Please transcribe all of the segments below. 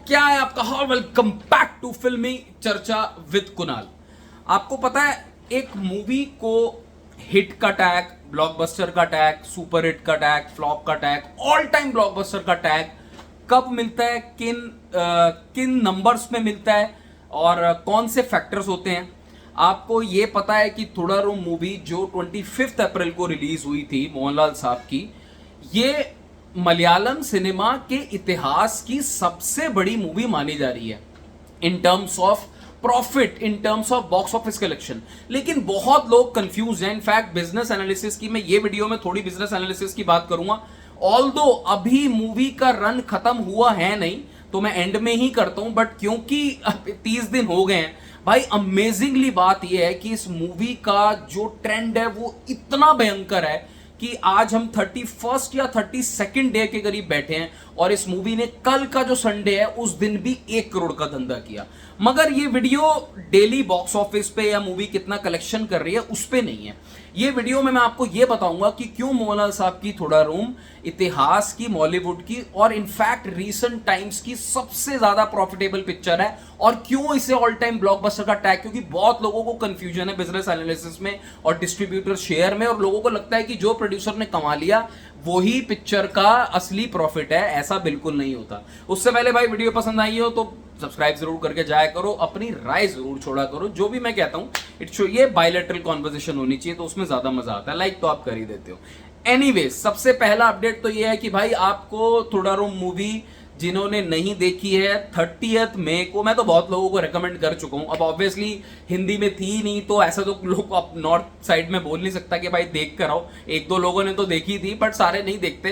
क्या है आपका हाल? वेलकम बैक टू फिल्मी चर्चा विद कुणाल। आपको पता है एक मूवी को हिट का टैग, ब्लॉकबस्टर का टैग, सुपर हिट का टैग, फ्लॉप का टैग, ऑल टाइम ब्लॉकबस्टर का टैग कब मिलता है, किन नंबर्स में मिलता है और कौन से फैक्टर्स होते हैं? आपको ये पता है कि थोड़ारूम मूवी जो 25 अप्रैल को रिलीज हुई थी मोहनलाल साहब की, ये मलयालम सिनेमा के इतिहास की सबसे बड़ी मूवी मानी जा रही है in terms of profit, in terms of box office collection. लेकिन बहुत लोग कंफ्यूज हैं। इनफैक्ट बिजनेस एनालिसिस की, मैं ये वीडियो में थोड़ी बिजनेस एनालिसिस की बात करूंगा, ऑल्दो अभी मूवी का रन खत्म हुआ है नहीं, तो मैं एंड में ही करता हूं, बट क्योंकि 30 दिन हो गए हैं भाई, अमेजिंगली बात यह है कि इस मूवी का जो ट्रेंड है वो इतना भयंकर है कि आज हम 31 या 32 डे के करीब बैठे हैं और इस मूवी ने कल का जो संडे है उस दिन भी 1 करोड़ का धंधा किया। मगर ये वीडियो डेली बॉक्स ऑफिस पे या मूवी कितना कलेक्शन कर रही है उस पे नहीं है। ये वीडियो में मैं आपको ये बताऊंगा कि क्यों मोहनलाल साहब की थोड़ारूम इतिहास की, बॉलीवुड की और इनफैक्ट रीसेंट टाइम्स की सबसे ज्यादा प्रॉफिटेबल पिक्चर है और क्यों इसे ऑल टाइम ब्लॉकबस्टर का टैग, क्योंकि बहुत लोगों को कंफ्यूजन है बिजनेस एनालिसिस में और डिस्ट्रीब्यूटर शेयर में, और लोगों को लगता है कि जो प्रोड्यूसर ने कमा लिया वही पिक्चर का असली प्रॉफिट है। ऐसा बिल्कुल नहीं होता। उससे पहले भाई वीडियो पसंद आई हो तो सब्सक्राइब जरूर करके जाया करो, अपनी राय जरूर छोड़ा करो। जो भी मैं कहता हूं इट्स ये बायलैटरल कॉन्वर्सेशन होनी चाहिए, तो उसमें ज्यादा मजा आता है। लाइक तो आप कर ही देते हो। एनीवेज, सबसे पहला अपडेट तो ये है कि भाई आपको थोड़ारूम मूवी जिन्होंने नहीं देखी है 30 मई को, मैं तो बहुत लोगों को रेकमेंड कर चुका हूं। अब ऑब्वियसली हिंदी में थी नहीं तो ऐसा तो लोग अब नॉर्थ साइड में बोल नहीं सकता कि भाई देख कर आओ। 1-2 लोगों ने तो देखी थी बट सारे नहीं देखते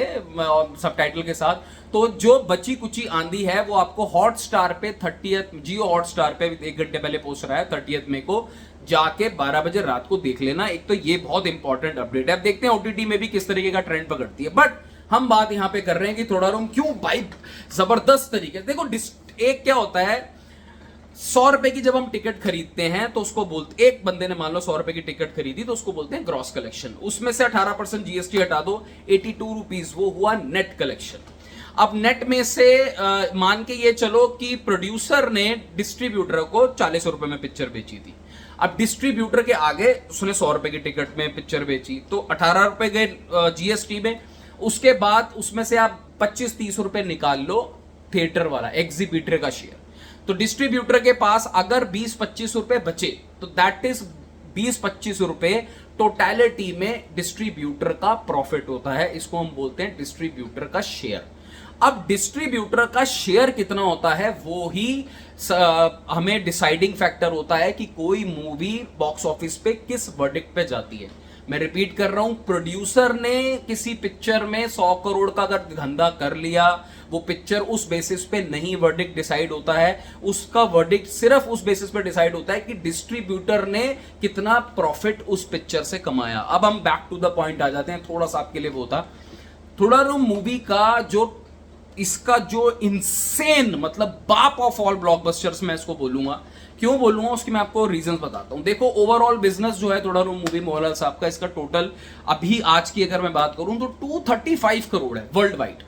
सबटाइटल के साथ। तो जो बची कुची आंधी है वो आपको हॉटस्टार पे 30 जियो हॉटस्टार पे 1 घंटे पहले पोस्ट रहा है 30 मई को, जाके 12 बजे रात को देख लेना। एक तो ये बहुत इंपॉर्टेंट अपडेट है। अब देखते हैं ओटीटी में भी किस तरीके का ट्रेंड पकड़ती है। बट हम बात यहां पे कर रहे हैं कि थोड़ारूम क्यों भाई जबरदस्त तरीके से देखो। एक क्या होता है, 100 रुपए की जब हम टिकट खरीदते हैं तो उसको बोलते, एक बंदे ने मान लो 100 रुपए की टिकट खरीदी तो उसको बोलते हैं ग्रॉस कलेक्शन। उसमें से 18% जीएसटी हटा दो, 82 रुपीज, वो हुआ नेट कलेक्शन। अब नेट में से मान के ये चलो कि प्रोड्यूसर ने डिस्ट्रीब्यूटर को 40 रुपए में पिक्चर बेची थी। अब डिस्ट्रीब्यूटर के आगे उसने 100 रुपए की टिकट में पिक्चर बेची तो 18 रुपए गए जीएसटी में। उसके बाद उसमें से आप 25-30 रुपए निकाल लो थिएटर वाला, एग्जीबिटर का शेयर। तो डिस्ट्रीब्यूटर के पास अगर 20-25 रुपए बचे तो दैट इज 20-25 रुपए टोटलिटी में डिस्ट्रीब्यूटर का प्रॉफिट होता है। इसको हम बोलते हैं डिस्ट्रीब्यूटर का शेयर। अब डिस्ट्रीब्यूटर का शेयर कितना होता है वो ही हमें डिसाइडिंग फैक्टर होता है कि कोई मूवी बॉक्स ऑफिस पे किस वर्डिक्ट पे जाती है। मैं रिपीट कर रहा हूं, प्रोड्यूसर ने किसी पिक्चर में 100 करोड़ का अगर धंधा कर लिया, वो पिक्चर उस बेसिस पे नहीं वर्डिक्ट डिसाइड होता है। उसका वर्डिक्ट सिर्फ उस बेसिस पे डिसाइड होता है कि डिस्ट्रीब्यूटर ने कितना प्रॉफिट उस पिक्चर से कमाया। अब हम बैक टू द पॉइंट आ जाते हैं। थोड़ा सा आपके लिए वो था थोड़ारूम मूवी का जो इसका जो इंसेन, मतलब बाप ऑफ ऑल ब्लॉकबस्टर्स मैं इसको बोलूंगा। क्यों बोलूंगा उसकी मैं आपको रीजंस बताता हूं। देखो, ओवरऑल बिजनेस जो है थोड़ारूम मूवी मोहनलाल साहब का, इसका टोटल अभी आज की अगर मैं बात करूं तो 235 करोड़ है वर्ल्ड वाइड,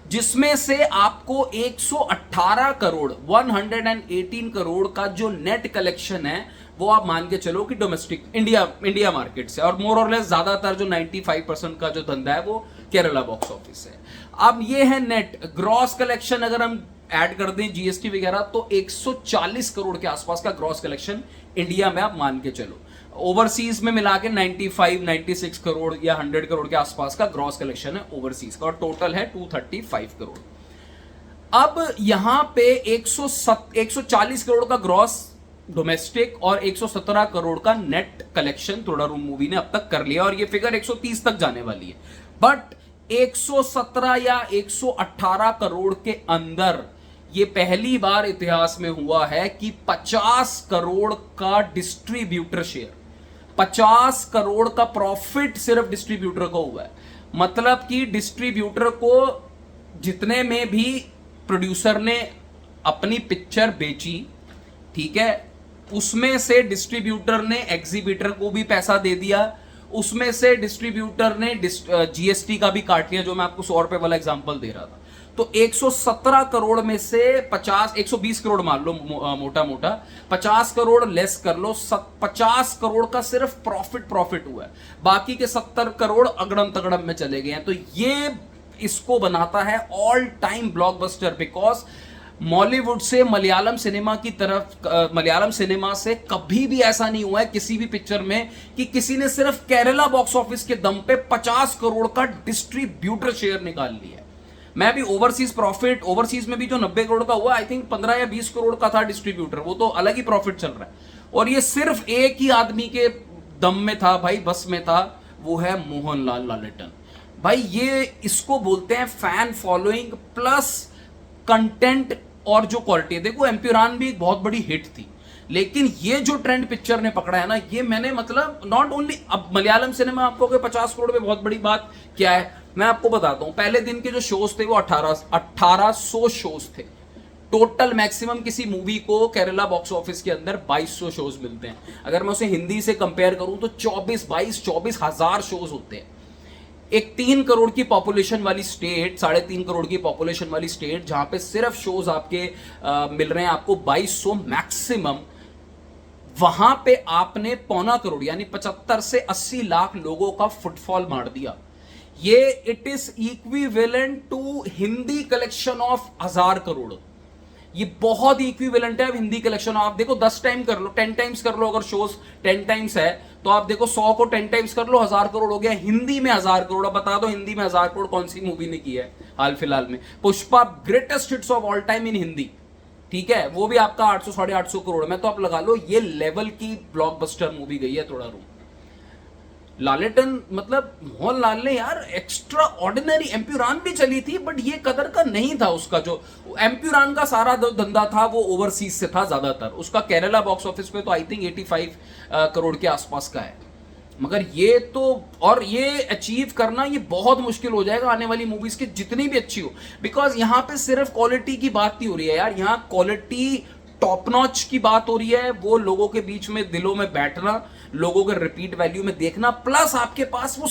जिसमें से आपको 118 करोड़ 118 करोड़ का जो नेट कलेक्शन है वो आप मान के चलो कि डोमेस्टिक इंडिया मार्केट से, और मोर और लेस ज्यादातर जो 95% का जो धंधा है वो केरला बॉक्स ऑफिस है। अब ये है नेट। ग्रॉस कलेक्शन अगर हम ऐड कर दें जीएसटी वगैरह तो 140 करोड़ के आसपास का ग्रॉस कलेक्शन इंडिया में आप मान के चलो। ओवरसीज में मिला के 96 करोड़ या 100 करोड़ के आसपास का ग्रॉस कलेक्शन है ओवरसीज का, और टोटल है 235 करोड़। अब यहां पे 140 करोड़ का ग्रॉस डोमेस्टिक और 117 करोड़ का नेट कलेक्शन थोड़ारूम मूवी ने अब तक कर लिया, और ये फिगर 130 तक जाने वाली है। बट 117 या 118 करोड़ के अंदर ये पहली बार इतिहास में हुआ है कि 50 करोड़ का डिस्ट्रीब्यूटर शेयर, 50 करोड़ का प्रॉफिट सिर्फ डिस्ट्रीब्यूटर को हुआ है। मतलब कि डिस्ट्रीब्यूटर को जितने में भी प्रोड्यूसर ने अपनी पिक्चर बेची, ठीक है, उसमें से डिस्ट्रीब्यूटर ने एग्जीबिटर को भी पैसा दे दिया, उसमें से डिस्ट्रीब्यूटर ने जीएसटी का भी काट लिया, जो मैं आपको 100 रुपए वाला एग्जांपल दे रहा था। तो 117 करोड़ में से 120 करोड़ मान लो, मोटा मोटा 50 करोड़ लेस कर लो, 50 करोड़ का सिर्फ प्रॉफिट हुआ है, बाकी के 70 करोड़ अगड़म तगड़म में चले गए हैं। तो ये इसको बनाता है all time blockbuster, because Bollywood से मलयालम सिनेमा की तरफ, मलयालम सिनेमा से कभी भी ऐसा नहीं हुआ है किसी भी पिक्चर में कि किसी ने सिर्फ केरला बॉक्स ऑफिस के दम पे 50 करोड़ का डिस्ट्रीब्यूटर शेयर निकाल लिया है। मैं भी ओवरसीज प्रॉफिट, ओवरसीज में भी जो 90 करोड़ का हुआ, आई थिंक 15 या 20 करोड़ का था डिस्ट्रीब्यूटर, वो तो अलग ही प्रॉफिट चल रहा है। और ये सिर्फ एक ही आदमी के दम में था भाई, बस में था, वो है मोहनलाल लालेटन भाई। ये इसको बोलते हैं फैन फॉलोइंग प्लस कंटेंट और जो क्वालिटी है। देखो एम्पुरान भी एक बहुत बड़ी हिट थी, लेकिन ये जो ट्रेंड पिक्चर ने पकड़ा है ना, ये मैंने मतलब नॉट ओनली, अब मलयालम सिनेमा आपको 50 करोड़ में बहुत बड़ी बात क्या है, मैं आपको बताता हूं। पहले दिन के जो शोज थे वो 1800 शोज थे टोटल। मैक्सिमम किसी मूवी को केरला बॉक्स ऑफिस के अंदर 2200 शोज मिलते हैं। अगर मैं उसे हिंदी से कंपेयर करूं तो 24 हजार शोज होते हैं। एक 3 करोड़ की पॉपुलेशन वाली स्टेट, 3.5 करोड़ की पॉपुलेशन वाली स्टेट, जहां पे सिर्फ शोज आपके मिल रहे हैं आपको 2200 मैक्सिमम, वहां पे आपने 1.25 करोड़ यानी 75 से 80 लाख लोगों का फुटफॉल मार दिया। ये it is equivalent to Hindi collection of 1000 crore. ये बहुत इक्विवेलेंट है। अब हिंदी कलेक्शन आप देखो 10 टाइम कर लो, 10 टाइम्स कर लो, अगर शोज 10 टाइम्स है तो आप देखो 100 को 10 टाइम्स कर लो, 1000 करोड़ हो गया। हिंदी में 1000 करोड़। अब बता दो हिंदी में 1000 करोड़ कौन सी मूवी ने की है हाल फिलहाल में? Pushpa, greatest hits of all time in Hindi, ठीक है, वो भी आपका 800 850 करोड़ में। तो आप लगा लो ये लेवल की ब्लॉकबस्टर मूवी गई है थोड़ा रूम। लालेटन मतलब मोहनलाल ने यार एक्स्ट्रा ऑर्डिनरी, एम्प्यूरान भी चली थी बट ये कदर का नहीं था उसका। जो एम्प्यूरान का सारा धंधा था वो ओवरसीज से था ज्यादातर, उसका केरला बॉक्स ऑफिस पे तो आई थिंक 85 करोड़ के आसपास का है। मगर ये तो, और ये अचीव करना ये बहुत मुश्किल हो जाएगा आने वाली मूवीज की जितनी भी अच्छी हो, बिकॉज यहां पे सिर्फ क्वालिटी की बात नहीं हो रही है यार, यहां क्वालिटी टॉप नॉच की बात हो रही है। वो लोगों के बीच में दिलों में बैठना, लोगों के रिपीट वैल्यू में देखना, प्लस आपके पास वो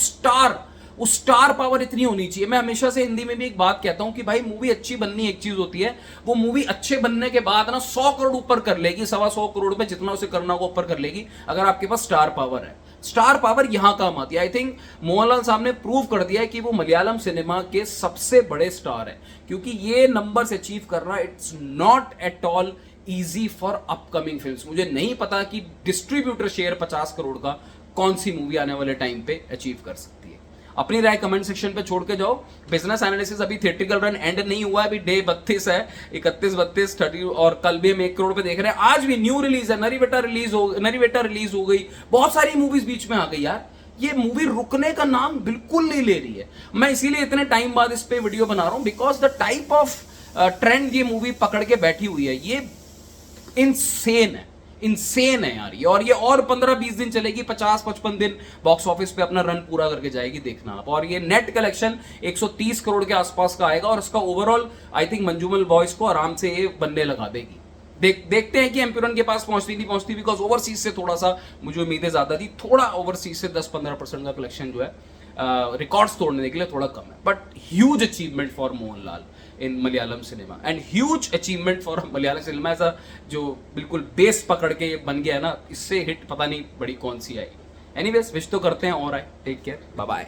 स्टार पावर इतनी होनी चाहिए। मैं हमेशा से हिंदी में भी एक बात कहता हूं कि भाई मूवी अच्छी बननी एक चीज होती है, वो मूवी अच्छे बनने के बाद ना 100 करोड़ ऊपर कर लेगी, 125 करोड़ में जितना उसे करना होगा ऊपर कर लेगी, अगर आपके पास स्टार पावर है। स्टार पावर यहां काम आती है। आई थिंक मोहनलाल साहब ने प्रूव कर दिया है कि वो मलयालम सिनेमा के सबसे बड़े स्टार है, क्योंकि ये नंबर्स अचीव करना it's not at all easy for upcoming films. मुझे नहीं पता कि डिस्ट्रीब्यूटर शेयर 50 करोड़ का कौन सी मूवी आने वाले टाइम पे अचीव कर सकती है। अपनी राय कमेंट सेक्शन पे छोड़ के जाओ। बिजनेस एनालिसिस अभी थिएट्रिकल रन एंड नहीं हुआ है, अभी डे 32 है, 31, 32, 30, और कल भी हम 1 करोड़ पे देख रहे हैं। आज भी न्यू रिलीज है, नरीवेटा रिलीज हो गई, बहुत सारी मूवीज बीच में आ गई यार। ये मूवी रुकने का नाम बिल्कुल नहीं ले रही है। मैं इसीलिए इतने टाइम बाद इस पे वीडियो बना रहा हूं, because the type of trend ये मूवी पकड़ के बैठी हुई है, ये इंसेन है यार ये। और 15-20 दिन चलेगी, 50-55 दिन बॉक्स ऑफिस पे अपना रन पूरा करके जाएगी, देखना आप। और ये नेट कलेक्शन 130 करोड़ के आसपास का आएगा, और इसका overall I think Manjummel boys को आराम से ये बनने लगा देगी। देखते हैं कि एम्प्यूरन के पास पहुंचती नहीं पहुंचती, बिकॉज ओवरसीज से थोड़ा सा मुझे उम्मीदें ज्यादा थी, थोड़ा ओवरसीज से 10-15% का कलेक्शन जो है रिकॉर्ड्स तोड़ने के लिए थोड़ा कम है। But huge achievement for Mohanlal in Malayalam cinema, and huge achievement for Malayalam cinema. ऐसा जो बिल्कुल बेस पकड़ के बन गया है ना, इससे हिट पता नहीं बड़ी कौन सी आएगी। एनीवेज विश तो करते हैं और आए। Take care, bye bye.